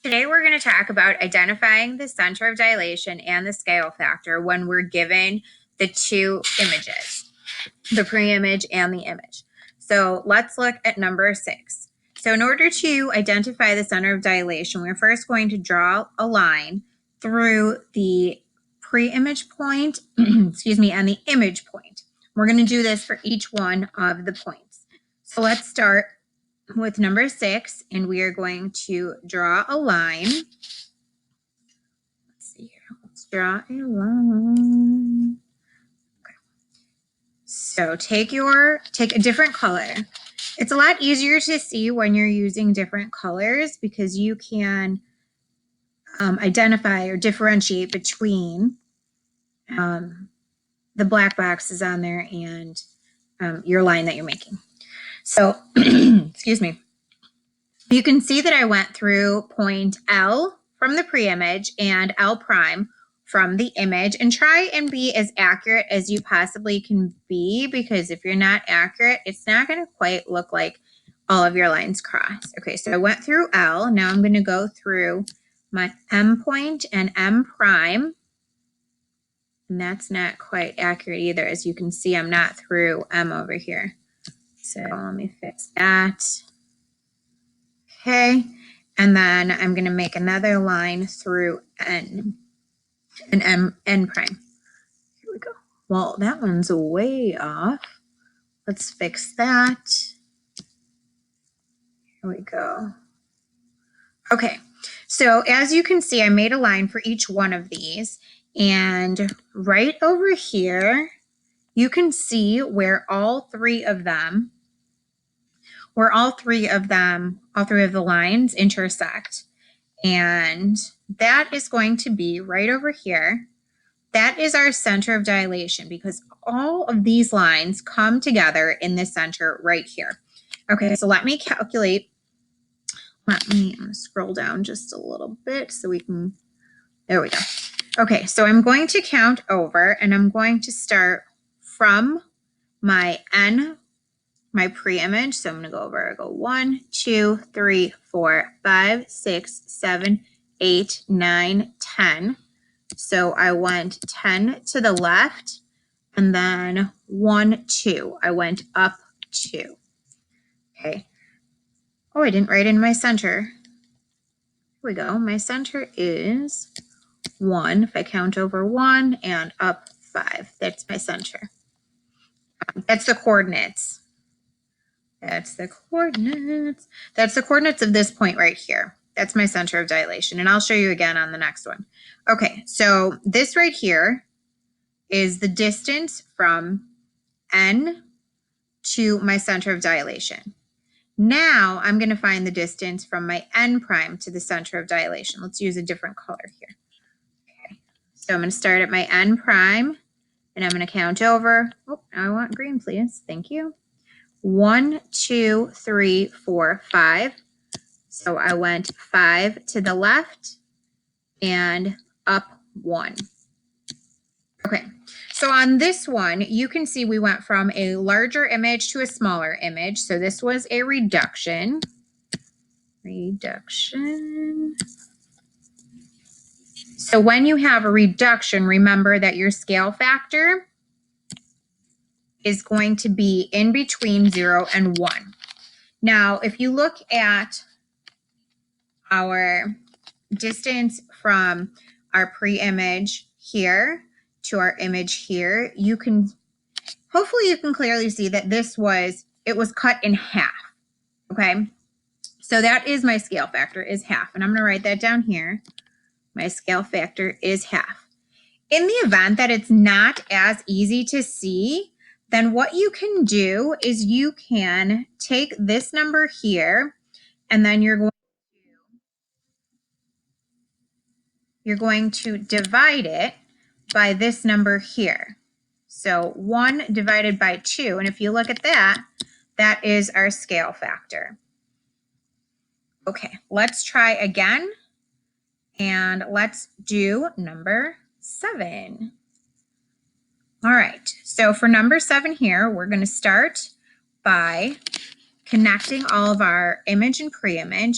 Today we're going to talk about identifying the center of dilation and the scale factor when we're given the two images, the pre-image and the image. So let's look at number 6. So in order to identify the center of dilation, we're first going to draw a line through the pre-image point, excuse me, and the image point. We're going to do this for each one of the points. So let's start with number 6, and we are going to draw a line. Let's see here. Let's draw a line. Okay. So take a different color. It's a lot easier to see when you're using different colors because you can identify or differentiate between the black boxes on there and your line that you're making. So, excuse me. You can see that I went through point L from the pre-image and L prime from the image, and try and be as accurate as you possibly can be, because if you're not accurate, it's not going to quite look like all of your lines cross. Okay, so I went through L. Now I'm going to go through my M point and M prime. And that's not quite accurate either. As you can see, I'm not through M over here. So let me fix that. Okay, and then I'm going to make another line through N and N prime. Here we go. Well, that one's way off. Let's fix that. Here we go. Okay, so as you can see, I made a line for each one of these, and right over here, you can see where all three of the lines intersect. And that is going to be right over here. That is our center of dilation, because all of these lines come together in the center right here. Okay, so let me calculate. I'm going to scroll down just a little bit so we can, there we go. Okay, so I'm going to count over, and I'm going to start from my N, my pre-image. So I'm going to go over, I go 1, 2, 3, 4, 5, 6, 7, 8, 9, 10. So I went 10 to the left, and then 1, 2. I went up 2. Okay. Oh, I didn't write in my center. Here we go. My center is 1. If I count over 1 and up 5, that's my center. That's the coordinates. That's the coordinates. That's the coordinates of this point right here. That's my center of dilation, and I'll show you again on the next one. Okay, so this right here is the distance from N to my center of dilation. Now I'm going to find the distance from my N prime to the center of dilation. Let's use a different color here. Okay, so I'm going to start at my N prime, and I'm going to count over. Oh, I want green, please. Thank you. 1, 2, 3, 4, 5. So I went 5 to the left and up 1. Okay, so on this one, you can see we went from a larger image to a smaller image. So this was a reduction. So when you have a reduction, remember that your scale factor is going to be in between 0 and 1. Now, if you look at our distance from our pre-image here to our image here, hopefully you can clearly see that it was cut in half. Okay, so that is my scale factor, is half, and I'm going to write that down here. My scale factor is half. In the event that it's not as easy to see, then what you can do is you can take this number here, and then you're going to divide it by this number here. So 1 divided by 2, and if you look at that, that is our scale factor. Okay, let's try again, and let's do number 7. All right, so for number 7 here, we're going to start by connecting all of our image and pre-image.